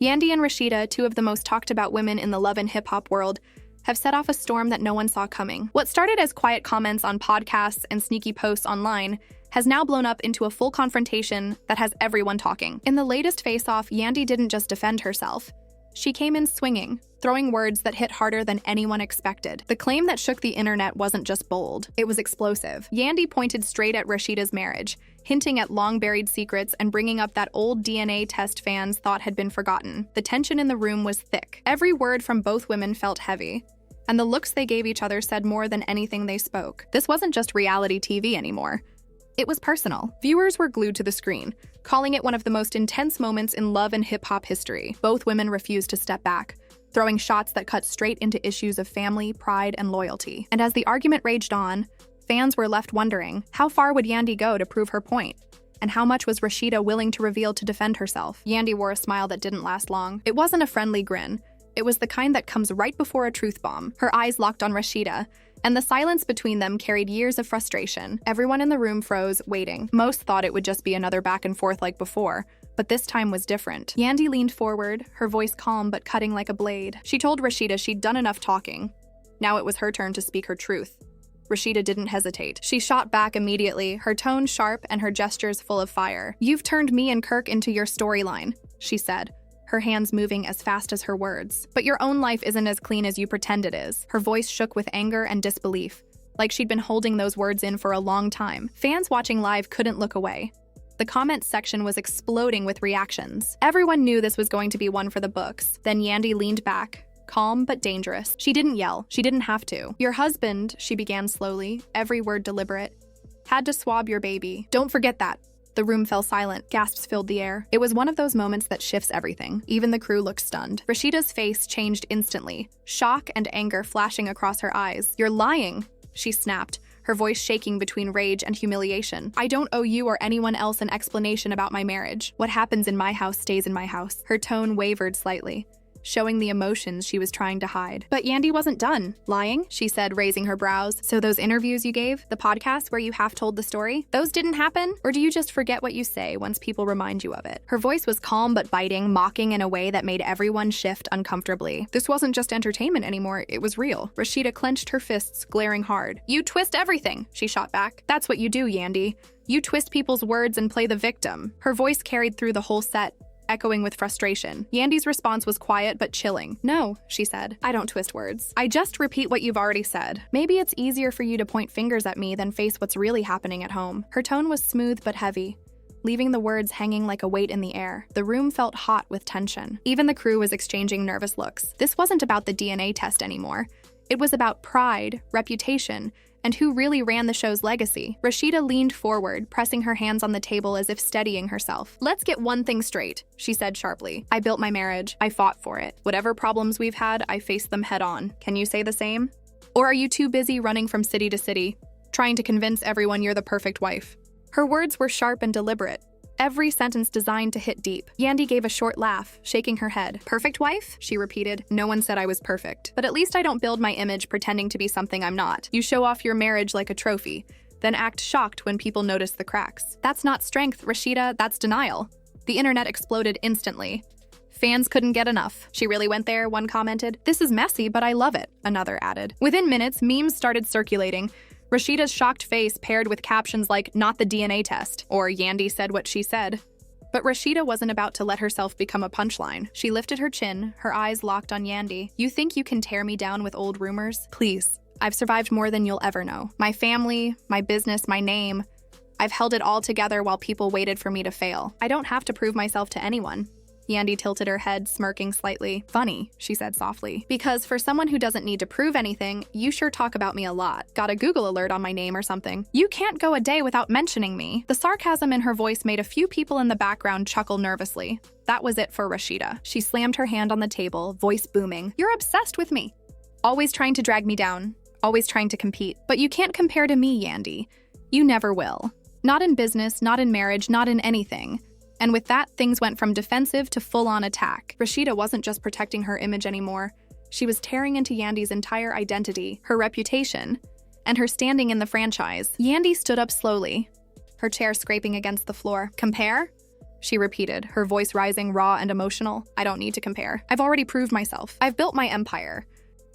Yandy and Rasheeda, two of the most talked about women in the love and hip-hop world, have set off a storm that no one saw coming. What started as quiet comments on podcasts and sneaky posts online has now blown up into a full confrontation that has everyone talking. In the latest face-off, Yandy didn't just defend herself. She came in swinging, throwing words that hit harder than anyone expected. The claim that shook the internet wasn't just bold, it was explosive. Yandy pointed straight at Rasheeda's marriage, hinting at long-buried secrets and bringing up that old DNA test fans thought had been forgotten. The tension in the room was thick. Every word from both women felt heavy, and the looks they gave each other said more than anything they spoke. This wasn't just reality TV anymore. It was personal. Viewers were glued to the screen, calling it one of the most intense moments in love and hip-hop history. Both women refused to step back, throwing shots that cut straight into issues of family, pride, and loyalty. And as the argument raged on, fans were left wondering, how far would Yandy go to prove her point? And how much was Rasheeda willing to reveal to defend herself? Yandy wore a smile that didn't last long. It wasn't a friendly grin. It was the kind that comes right before a truth bomb. Her eyes locked on Rasheeda, and the silence between them carried years of frustration. Everyone in the room froze, waiting. Most thought it would just be another back and forth like before, but this time was different. Yandy leaned forward, her voice calm but cutting like a blade. She told Rasheeda she'd done enough talking. Now it was her turn to speak her truth. Rasheeda didn't hesitate. She shot back immediately, her tone sharp and her gestures full of fire. "You've turned me and Kirk into your storyline," she said, her hands moving as fast as her words. "But your own life isn't as clean as you pretend it is." Her voice shook with anger and disbelief, like she'd been holding those words in for a long time. Fans watching live couldn't look away. The comments section was exploding with reactions. Everyone knew this was going to be one for the books. Then Yandy leaned back, calm but dangerous. She didn't yell. She didn't have to. "Your husband," she began slowly, every word deliberate, "had to swab your baby. Don't forget that." The room fell silent. Gasps filled the air. It was one of those moments that shifts everything. Even the crew looked stunned. Rasheeda's face changed instantly, shock and anger flashing across her eyes. "You're lying," she snapped, her voice shaking between rage and humiliation. "I don't owe you or anyone else an explanation about my marriage. What happens in my house stays in my house." Her tone wavered slightly, showing the emotions she was trying to hide. "But Yandy wasn't done lying," she said, raising her brows. "So those interviews you gave, the podcast where you half told the story, those didn't happen? Or do you just forget what you say once people remind you of it?" Her voice was calm but biting, mocking in a way that made everyone shift uncomfortably. This wasn't just entertainment anymore, it was real. Rasheeda clenched her fists, glaring hard. "You twist everything," she shot back. "That's what you do, Yandy. You twist people's words and play the victim." Her voice carried through the whole set, echoing with frustration. Yandy's response was quiet but chilling. "No," she said, "I don't twist words. I just repeat what you've already said. Maybe it's easier for you to point fingers at me than face what's really happening at home." Her tone was smooth but heavy, leaving the words hanging like a weight in the air. The room felt hot with tension. Even the crew was exchanging nervous looks. This wasn't about the DNA test anymore. It was about pride, reputation, and who really ran the show's legacy. Rasheeda leaned forward, pressing her hands on the table as if steadying herself. "Let's get one thing straight," she said sharply. "I built my marriage. I fought for it. Whatever problems we've had, I faced them head on. Can you say the same? Or are you too busy running from city to city, trying to convince everyone you're the perfect wife?" Her words were sharp and deliberate, every sentence designed to hit deep. Yandy gave a short laugh, shaking her head. "Perfect wife?" she repeated. "No one said I was perfect. But at least I don't build my image pretending to be something I'm not. You show off your marriage like a trophy, then act shocked when people notice the cracks. That's not strength, Rasheeda, that's denial." The internet exploded instantly. Fans couldn't get enough. "She really went there," one commented. "This is messy, but I love it," another added. Within minutes, memes started circulating. Rasheeda's shocked face paired with captions like, "Not the DNA test," or "Yandy said what she said." But Rasheeda wasn't about to let herself become a punchline. She lifted her chin, her eyes locked on Yandy. "You think you can tear me down with old rumors? Please. I've survived more than you'll ever know. My family, my business, my name. I've held it all together while people waited for me to fail. I don't have to prove myself to anyone." Yandy tilted her head, smirking slightly. "Funny," she said softly. "Because for someone who doesn't need to prove anything, you sure talk about me a lot. Got a Google alert on my name or something. You can't go a day without mentioning me." The sarcasm in her voice made a few people in the background chuckle nervously. That was it for Rasheeda. She slammed her hand on the table, voice booming. "You're obsessed with me. Always trying to drag me down. Always trying to compete. But you can't compare to me, Yandy. You never will. Not in business, not in marriage, not in anything." And with that, things went from defensive to full-on attack. Rasheeda wasn't just protecting her image anymore. She was tearing into Yandy's entire identity, her reputation, and her standing in the franchise. Yandy stood up slowly, her chair scraping against the floor. "Compare? she repeated, her voice rising raw and emotional. I don't need to compare. I've already proved myself. I've built my empire.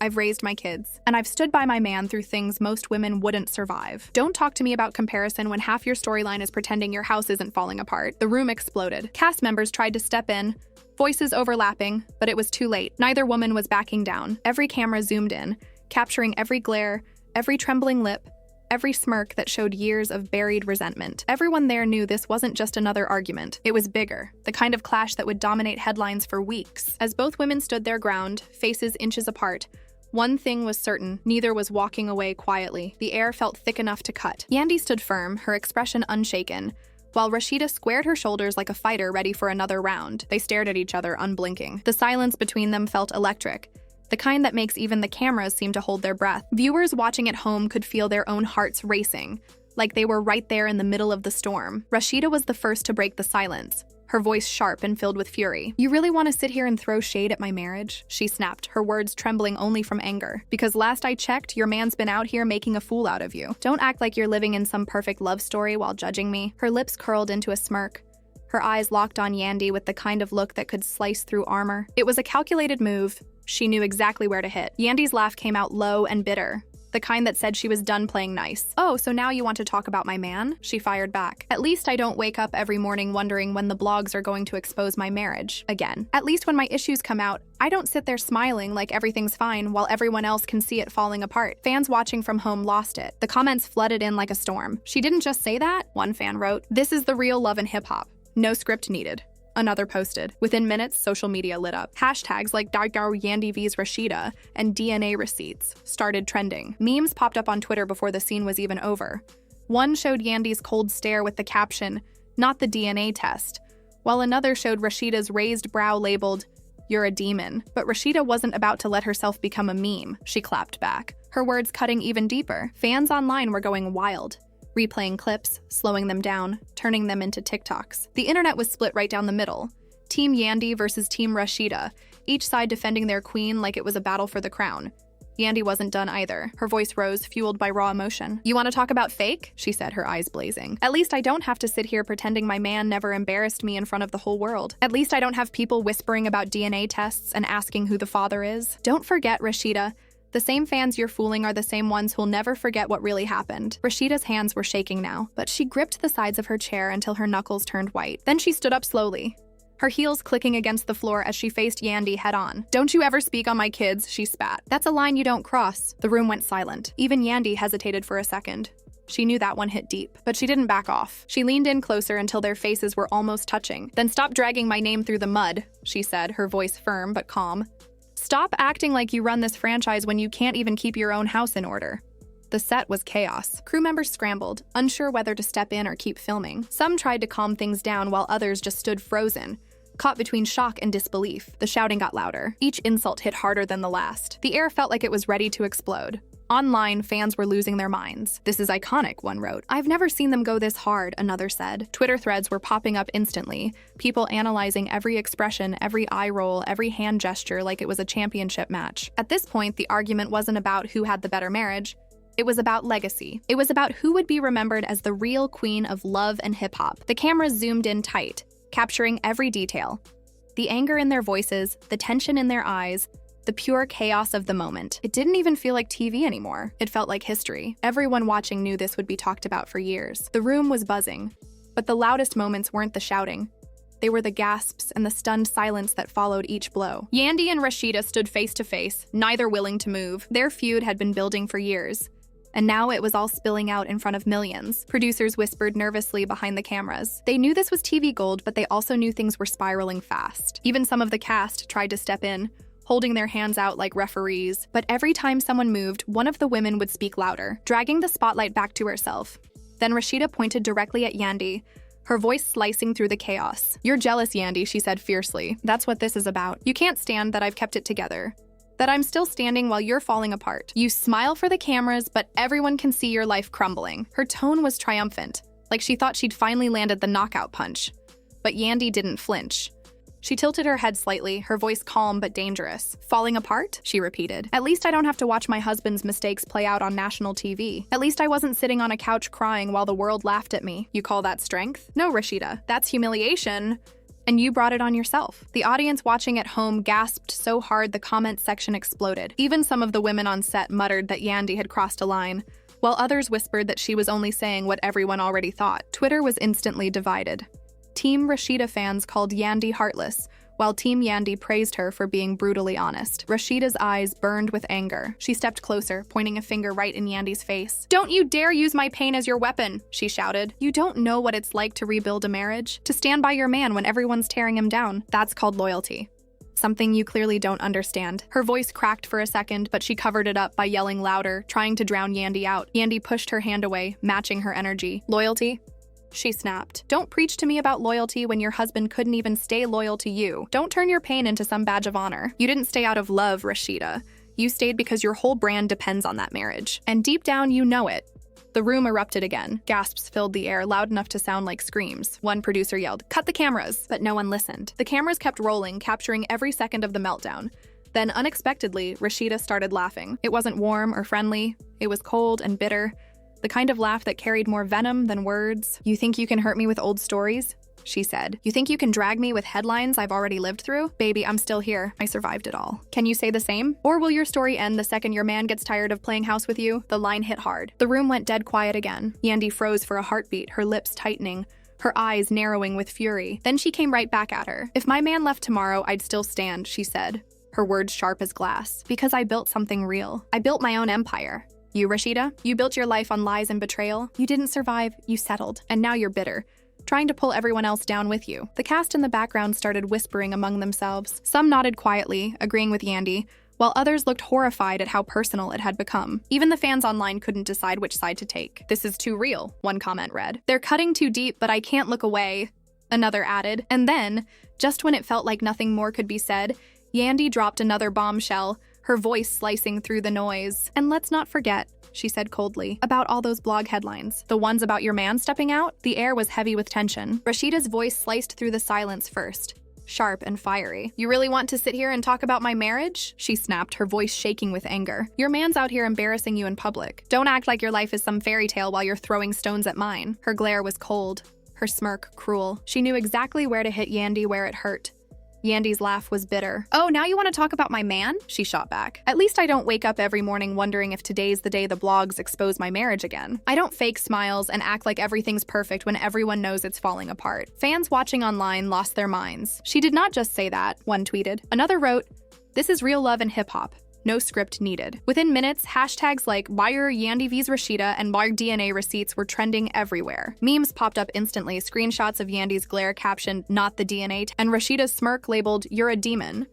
I've raised my kids, and I've stood by my man through things most women wouldn't survive. Don't talk to me about comparison when half your storyline is pretending your house isn't falling apart. The room exploded. Cast members tried to step in, voices overlapping, but it was too late. Neither woman was backing down. Every camera zoomed in, capturing every glare, every trembling lip, every smirk that showed years of buried resentment. Everyone there knew this wasn't just another argument. It was bigger, the kind of clash that would dominate headlines for weeks. As both women stood their ground, faces inches apart, one thing was certain, neither was walking away quietly. The air felt thick enough to cut. Yandy stood firm, her expression unshaken, while Rasheeda squared her shoulders like a fighter ready for another round. They stared at each other, unblinking. The silence between them felt electric, the kind that makes even the cameras seem to hold their breath. Viewers watching at home could feel their own hearts racing, like they were right there in the middle of the storm. Rasheeda was the first to break the silence, her voice sharp and filled with fury. You really want to sit here and throw shade at my marriage? She snapped, her words trembling only from anger. Because last I checked, your man's been out here making a fool out of you. Don't act like you're living in some perfect love story while judging me. Her lips curled into a smirk, her eyes locked on Yandy with the kind of look that could slice through armor. It was a calculated move. She knew exactly where to hit. Yandy's laugh came out low and bitter, the kind that said she was done playing nice. Oh, so now you want to talk about my man? She fired back. At least I don't wake up every morning wondering when the blogs are going to expose my marriage again. At least when my issues come out, I don't sit there smiling like everything's fine while everyone else can see it falling apart. Fans watching from home lost it. The comments flooded in like a storm. She didn't just say that, one fan wrote. This is the real love and hip-hop. No script needed. Another posted. Within minutes, social media lit up. Hashtags like Dargao Yandy vs Rasheeda and DNA receipts started trending. Memes popped up on Twitter before the scene was even over. One showed Yandy's cold stare with the caption, "Not the DNA test," while another showed Rasheeda's raised brow labeled, "You're a demon." But Rasheeda wasn't about to let herself become a meme. She clapped back, her words cutting even deeper. Fans online were going wild, replaying clips, slowing them down, turning them into TikToks. The internet was split right down the middle. Team Yandy versus Team Rasheeda, each side defending their queen like it was a battle for the crown. Yandy wasn't done either. Her voice rose, fueled by raw emotion. You want to talk about fake? She said, her eyes blazing. At least I don't have to sit here pretending my man never embarrassed me in front of the whole world. At least I don't have people whispering about DNA tests and asking who the father is. Don't forget, Rasheeda, the same fans you're fooling are the same ones who'll never forget what really happened. Rasheeda's hands were shaking now, but she gripped the sides of her chair until her knuckles turned white. Then she stood up slowly, her heels clicking against the floor as she faced Yandy head-on. Don't you ever speak on my kids, she spat. That's a line you don't cross. The room went silent. Even Yandy hesitated for a second. She knew that one hit deep, but she didn't back off. She leaned in closer until their faces were almost touching. Then stop dragging my name through the mud, she said, her voice firm but calm. Stop acting like you run this franchise when you can't even keep your own house in order. The set was chaos. Crew members scrambled, unsure whether to step in or keep filming. Some tried to calm things down while others just stood frozen, caught between shock and disbelief. The shouting got louder. Each insult hit harder than the last. The air felt like it was ready to explode. Online, fans were losing their minds. This is iconic, one wrote. I've never seen them go this hard, another said. Twitter threads were popping up instantly, people analyzing every expression, every eye roll, every hand gesture like it was a championship match. At this point, the argument wasn't about who had the better marriage. It was about legacy. It was about who would be remembered as the real queen of love and hip-hop. The cameras zoomed in tight, capturing every detail. The anger in their voices, the tension in their eyes, the pure chaos of the moment. It didn't even feel like TV anymore. It felt like history. Everyone watching knew this would be talked about for years. The room was buzzing, but the loudest moments weren't the shouting. They were the gasps and the stunned silence that followed each blow. Yandy and Rasheeda stood face to face, neither willing to move. Their feud had been building for years, and now it was all spilling out in front of millions. Producers whispered nervously behind the cameras. They knew this was TV gold, but they also knew things were spiraling fast. Even some of the cast tried to step in, holding their hands out like referees. But every time someone moved, one of the women would speak louder, dragging the spotlight back to herself. Then Rasheeda pointed directly at Yandy, her voice slicing through the chaos. You're jealous, Yandy, she said fiercely. That's what this is about. You can't stand that I've kept it together, that I'm still standing while you're falling apart. You smile for the cameras, but everyone can see your life crumbling. Her tone was triumphant, like she thought she'd finally landed the knockout punch. But Yandy didn't flinch. She tilted her head slightly, her voice calm but dangerous. Falling apart? She repeated. At least I don't have to watch my husband's mistakes play out on national TV. At least I wasn't sitting on a couch crying while the world laughed at me. You call that strength? No, Rasheeda. That's humiliation. And you brought it on yourself. The audience watching at home gasped so hard the comment section exploded. Even some of the women on set muttered that Yandy had crossed a line, while others whispered that she was only saying what everyone already thought. Twitter was instantly divided. Team Rasheeda fans called Yandy heartless, while Team Yandy praised her for being brutally honest. Rasheeda's eyes burned with anger. She stepped closer, pointing a finger right in Yandy's face. "Don't you dare use my pain as your weapon," she shouted. "You don't know what it's like to rebuild a marriage, to stand by your man when everyone's tearing him down. That's called loyalty. Something you clearly don't understand." Her voice cracked for a second, but she covered it up by yelling louder, trying to drown Yandy out. Yandy pushed her hand away, matching her energy. "Loyalty?" She snapped. "Don't preach to me about loyalty when your husband couldn't even stay loyal to you. Don't turn your pain into some badge of honor. You didn't stay out of love, Rasheeda. You stayed because your whole brand depends on that marriage. And deep down, you know it." The room erupted again. Gasps filled the air, loud enough to sound like screams. One producer yelled, "Cut the cameras!" But no one listened. The cameras kept rolling, capturing every second of the meltdown. Then, unexpectedly, Rasheeda started laughing. It wasn't warm or friendly. It was cold and bitter. The kind of laugh that carried more venom than words. "You think you can hurt me with old stories?" she said. "You think you can drag me with headlines I've already lived through? Baby, I'm still here. I survived it all. Can you say the same? Or will your story end the second your man gets tired of playing house with you?" The line hit hard. The room went dead quiet again. Yandy froze for a heartbeat, her lips tightening, her eyes narrowing with fury. Then she came right back at her. "If my man left tomorrow, I'd still stand," she said, her words sharp as glass. "Because I built something real. I built my own empire. You, Rasheeda, you built your life on lies and betrayal. You didn't survive, you settled. And now you're bitter, trying to pull everyone else down with you." The cast in the background started whispering among themselves. Some nodded quietly, agreeing with Yandy, while others looked horrified at how personal it had become. Even the fans online couldn't decide which side to take. "This is too real," one comment read. "They're cutting too deep, but I can't look away," another added. And then, just when it felt like nothing more could be said, Yandy dropped another bombshell, her voice slicing through the noise. "And let's not forget," she said coldly, "about all those blog headlines. The ones about your man stepping out?" The air was heavy with tension. Rasheeda's voice sliced through the silence first, sharp and fiery. "You really want to sit here and talk about my marriage?" she snapped, her voice shaking with anger. "Your man's out here embarrassing you in public. Don't act like your life is some fairy tale while you're throwing stones at mine." Her glare was cold, her smirk cruel. She knew exactly where to hit Yandy where it hurt. Yandy's laugh was bitter. "Oh, now you want to talk about my man?" she shot back. "At least I don't wake up every morning wondering if today's the day the blogs expose my marriage again. I don't fake smiles and act like everything's perfect when everyone knows it's falling apart." Fans watching online lost their minds. "She did not just say that," one tweeted. Another wrote, "This is real love and hip-hop. No script needed." Within minutes, hashtags like "Wire Yandy vs Rasheeda" and "Wire DNA receipts" were trending everywhere. Memes popped up instantly, screenshots of Yandy's glare captioned "Not the DNA" and Rasheeda's smirk labeled "You're a demon."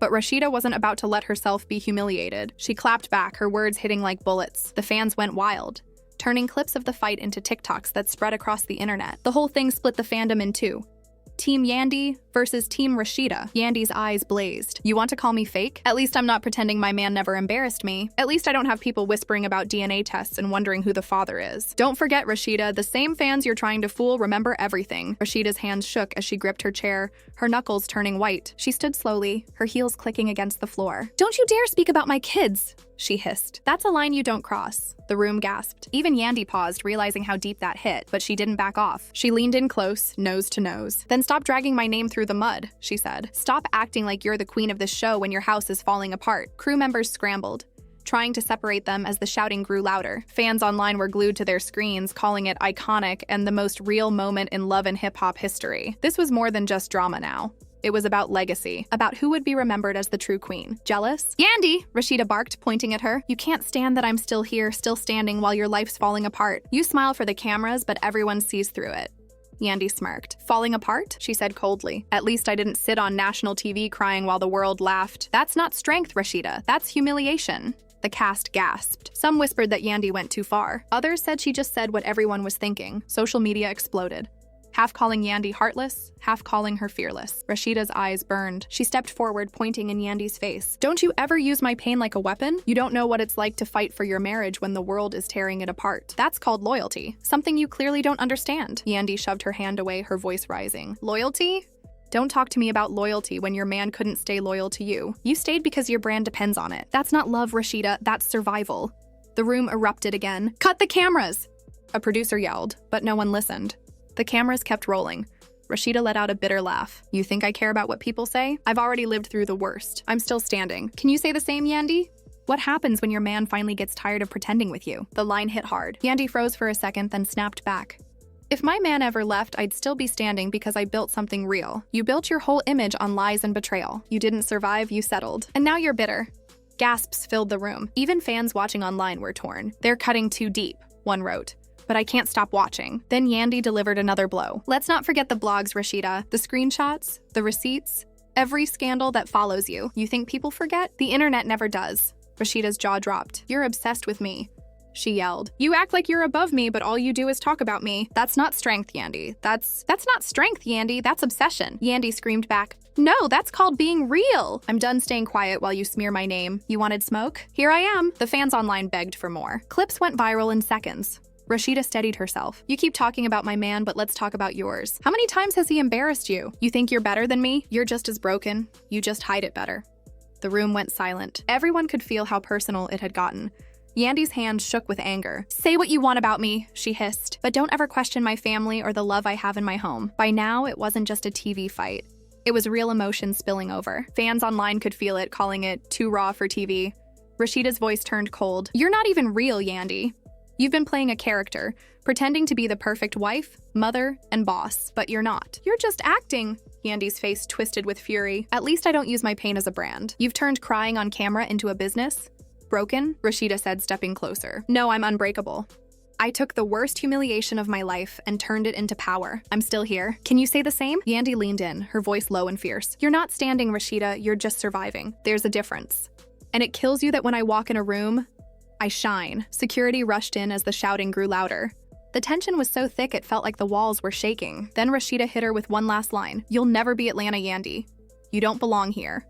But Rasheeda wasn't about to let herself be humiliated. She clapped back, her words hitting like bullets. The fans went wild, turning clips of the fight into TikToks that spread across the internet. The whole thing split the fandom in two. Team Yandy versus Team Rasheeda. Yandy's eyes blazed. "You want to call me fake? At least I'm not pretending my man never embarrassed me. At least I don't have people whispering about DNA tests and wondering who the father is. Don't forget, Rasheeda, the same fans you're trying to fool remember everything." Rasheeda's hands shook as she gripped her chair, her knuckles turning white. She stood slowly, her heels clicking against the floor. "Don't you dare speak about my kids," she hissed. "That's a line you don't cross." The room gasped. Even Yandy paused, realizing how deep that hit, but she didn't back off. She leaned in close, nose to nose. "Then stop dragging my name through the mud," she said. "Stop acting like you're the queen of this show when your house is falling apart." Crew members scrambled, trying to separate them as the shouting grew louder. Fans online were glued to their screens, calling it iconic and the most real moment in love and hip-hop history. This was more than just drama now. It was about legacy, about who would be remembered as the true queen. "Jealous?" "Yandy!" Rasheeda barked, pointing at her. "You can't stand that I'm still here, still standing while your life's falling apart. You smile for the cameras, but everyone sees through it." Yandy smirked. "Falling apart?" she said coldly. "At least I didn't sit on national TV crying while the world laughed." "That's not strength, Rasheeda. That's humiliation." The cast gasped. Some whispered that Yandy went too far. Others said she just said what everyone was thinking. Social media exploded, half calling Yandy heartless, half calling her fearless. Rasheeda's eyes burned. She stepped forward, pointing in Yandy's face. "Don't you ever use my pain like a weapon? You don't know what it's like to fight for your marriage when the world is tearing it apart. That's called loyalty, something you clearly don't understand." Yandy shoved her hand away, her voice rising. "Loyalty? Don't talk to me about loyalty when your man couldn't stay loyal to you. You stayed because your brand depends on it. That's not love, Rasheeda, that's survival. The room erupted again. Cut the cameras! A producer yelled, but no one listened. The cameras kept rolling. Rasheeda let out a bitter laugh. You think I care about what people say? I've already lived through the worst. I'm still standing. Can you say the same, Yandy? What happens when your man finally gets tired of pretending with you? The line hit hard. Yandy froze for a second, then snapped back. If my man ever left, I'd still be standing because I built something real. You built your whole image on lies and betrayal. You didn't survive, you settled. And now you're bitter. Gasps filled the room. Even fans watching online were torn. They're cutting too deep, one wrote. But I can't stop watching. Then Yandy delivered another blow. Let's not forget the blogs, Rasheeda. The screenshots, the receipts, every scandal that follows you. You think people forget? The internet never does. Rasheeda's jaw dropped. You're obsessed with me, she yelled. You act like you're above me, but all you do is talk about me. That's not strength, Yandy. That's not strength, Yandy. That's obsession. Yandy screamed back. No, that's called being real. I'm done staying quiet while you smear my name. You wanted smoke? Here I am. The fans online begged for more. Clips went viral in seconds. Rasheeda steadied herself. You keep talking about my man, but let's talk about yours. How many times has he embarrassed you? You think you're better than me? You're just as broken. You just hide it better. The room went silent. Everyone could feel how personal it had gotten. Yandy's hand shook with anger. Say what you want about me, she hissed, but don't ever question my family or the love I have in my home. By now, it wasn't just a TV fight. It was real emotion spilling over. Fans online could feel it, calling it too raw for TV. Rasheeda's voice turned cold. You're not even real, Yandy. You've been playing a character, pretending to be the perfect wife, mother, and boss, but you're not. You're just acting. Yandy's face twisted with fury. At least I don't use my pain as a brand. You've turned crying on camera into a business? Broken? Rasheeda said, stepping closer. No, I'm unbreakable. I took the worst humiliation of my life and turned it into power. I'm still here. Can you say the same? Yandy leaned in, her voice low and fierce. You're not standing, Rasheeda, you're just surviving. There's a difference. And it kills you that when I walk in a room, I shine. Security rushed in as the shouting grew louder. The tension was so thick it felt like the walls were shaking. Then Rasheeda hit her with one last line. You'll never be Atlanta, Yandy. You don't belong here.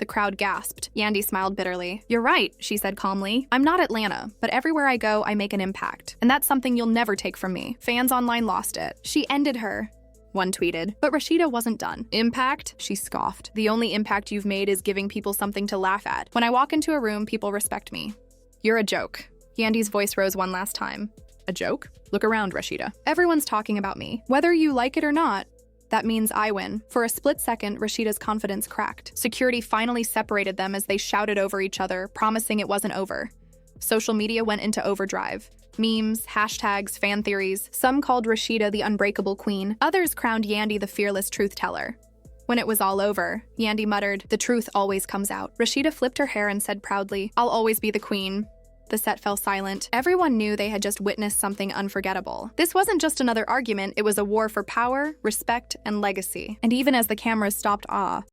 The crowd gasped. Yandy smiled bitterly. You're right, she said calmly. I'm not Atlanta, but everywhere I go, I make an impact. And that's something you'll never take from me. Fans online lost it. She ended her, one tweeted. But Rasheeda wasn't done. Impact? She scoffed. The only impact you've made is giving people something to laugh at. When I walk into a room, people respect me. You're a joke. Yandy's voice rose one last time. A joke? Look around, Rasheeda. Everyone's talking about me. Whether you like it or not, that means I win. For a split second, Rasheeda's confidence cracked. Security finally separated them as they shouted over each other, promising it wasn't over. Social media went into overdrive. Memes, hashtags, fan theories. Some called Rasheeda the unbreakable queen. Others crowned Yandy the fearless truth teller. When it was all over, Yandy muttered, the truth always comes out. Rasheeda flipped her hair and said proudly, I'll always be the queen. The set fell silent. Everyone knew they had just witnessed something unforgettable. This wasn't just another argument, it was a war for power, respect, and legacy. And even as the cameras stopped,